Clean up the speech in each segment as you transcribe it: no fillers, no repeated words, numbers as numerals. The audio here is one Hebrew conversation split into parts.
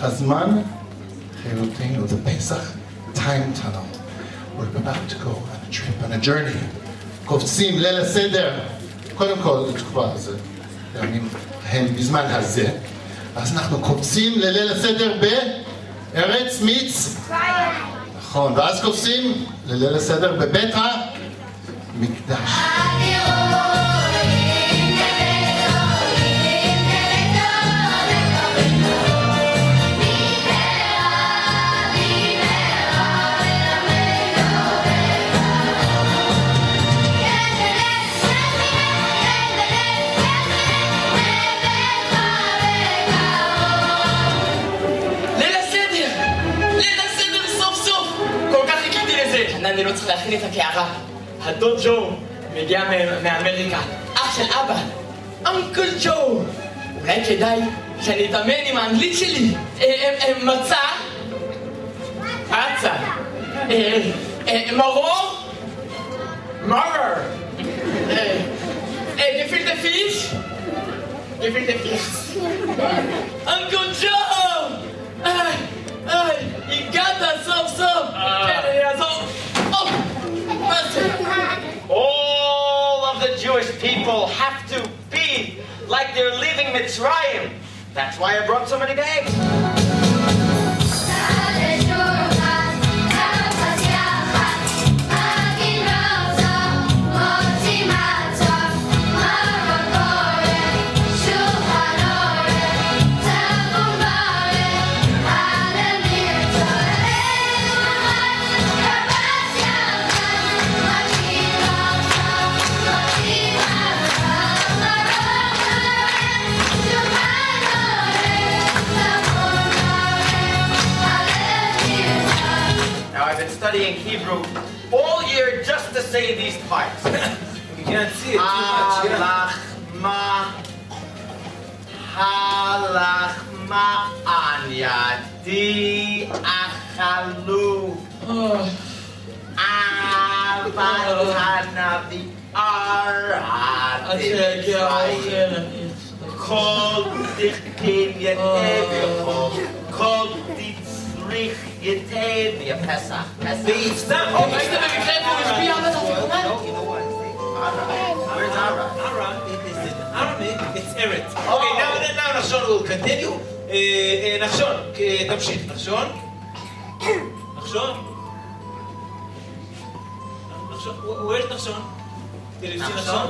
הזמן חילותנו, the Pesach time tunnel. We're about to go on a trip, on a journey. קופצים ליל הסדר, קודם כל לתקופה הזה, הם בזמן הזה, אז אנחנו קופצים לליל הסדר בארץ מצרים. נכון, ואז קופצים לליל הסדר בבית המקדש. אני לא צריך להכין את הקערה. הדוד ג'ו מגיע מאמריקה. אח של אבא, אנקל ג'ו. אולי כדאי שאני אתאמן עם האנגלית שלי. מצה. מצה. מרור. מרור. גפילטה פיש. גפילטה פיש. אנקל ג'ו! הגעת סוף סוף. כן, אני אעזור. All of the Jewish people have to be like they're leaving Mitzrayim. That's why I brought so many bags. Studying Hebrew all year just to say these parts. You can't see it too much. Halachma, halachma an yadi achalu. Avat hanavi arad Mitzrayim. Kol dichtin yetevicho. Kol ditzrich yetevi a Pesach. Stop! Oh, my God, be careful! It's beyond us. You know what? Where's Ara? Ara is in Arabic, it's Eretz. Okay, now Nachshon will continue. Nachshon, תמשיך. Nachshon? Where's Nachshon? Did you see Nachshon?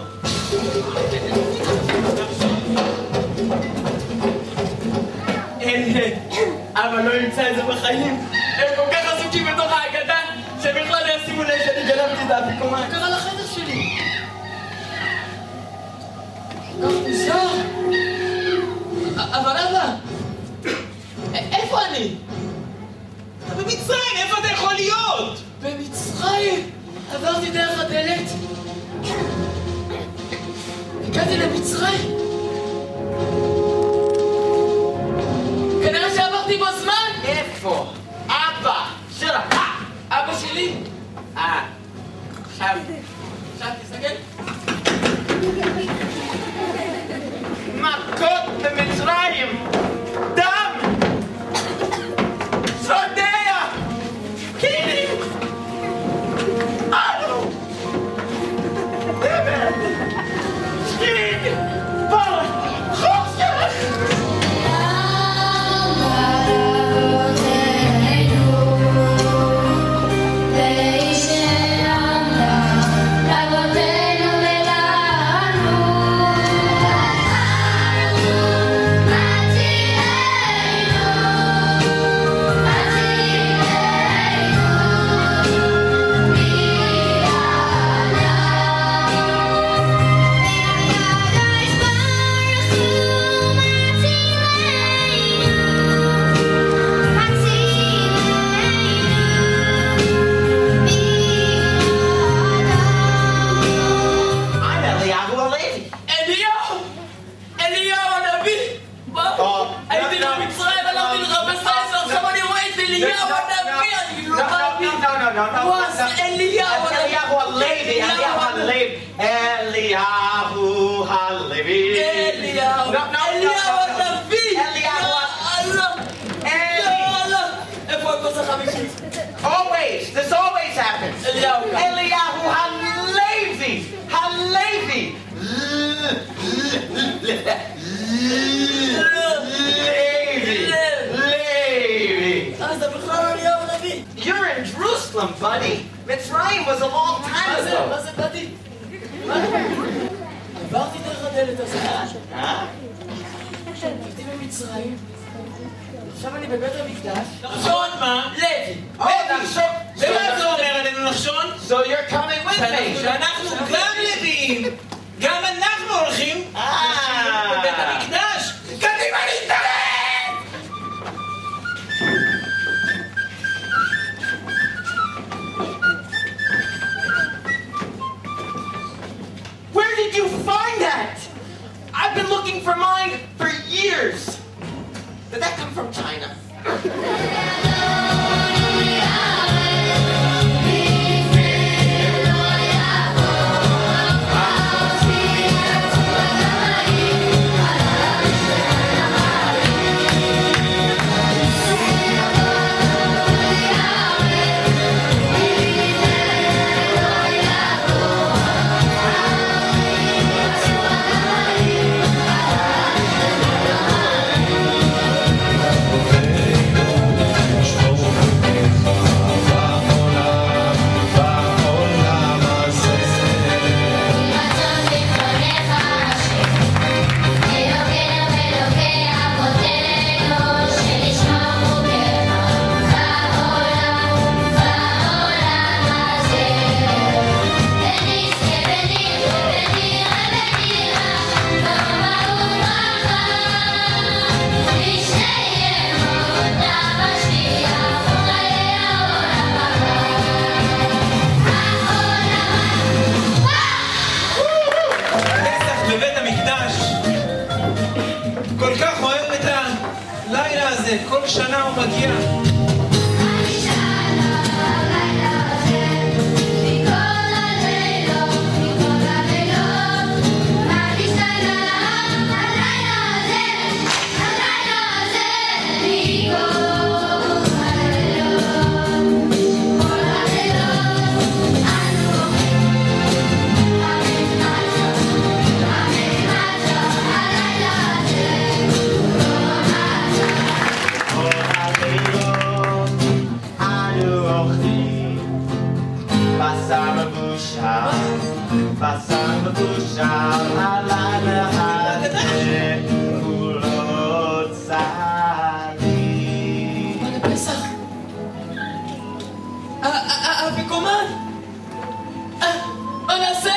אבל לא נמצא את זה בחיים. הם כל כך עסוקים בתוך ההגדה שבכלל ישימו לב שאני גנבתי את האפיקומה. מה קרה לחדר שלי? כך מוזר. אבל אבא, איפה אני? אתה במצרים, איפה אתה יכול להיות? במצרים? עברתי דרך הדלת. הגעתי למצרים. כנראה שעברתי בזמן. איפה? אבא! שלה! אבא שלי? עכשיו תסתכל. מכות במצרים! דם! צודע! קינים! אנו! דבר! שקיד! בר! חוסר! This always happens. Eliyahu Halevi. Halevi. Levi. You're in Jerusalem, buddy. Mitzrayim was a long time ago. מה זה באתי? עברתי דרך הדלת הזאת. הייתי במצרים. עכשיו אני בבית המקדש. נחשון מה? לוי. ומה זה אומר עלינו נחשון? So you're coming with me. שאנחנו גם לוויים, גם אנחנו הולכים בבית המקדש. קדימה להשתלט! Where did you find that? I've been looking for mine for years. Did that come from China? כל שנה הוא מגיע. האפיקומן! מה נעשה?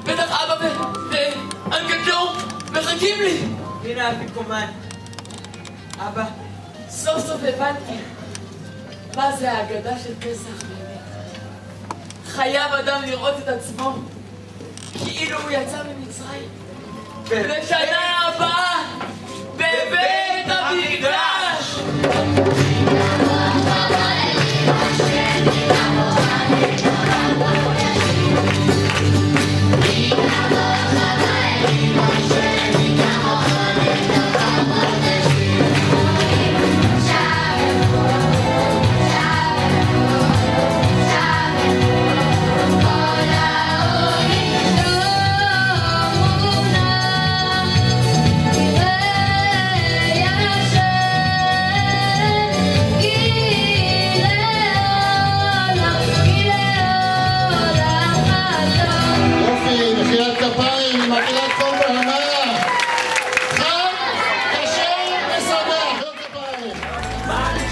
בטח אבא ואנקל ג'ו מחכים לי! הנה האפיקומן. אבא, סוף סוף הבנתי מה זה האגדה של פסח באמת. חייב אדם לראות את עצמו כאילו הוא יצא ממצרים. לשנה הבאה בבית המקדש! Bye.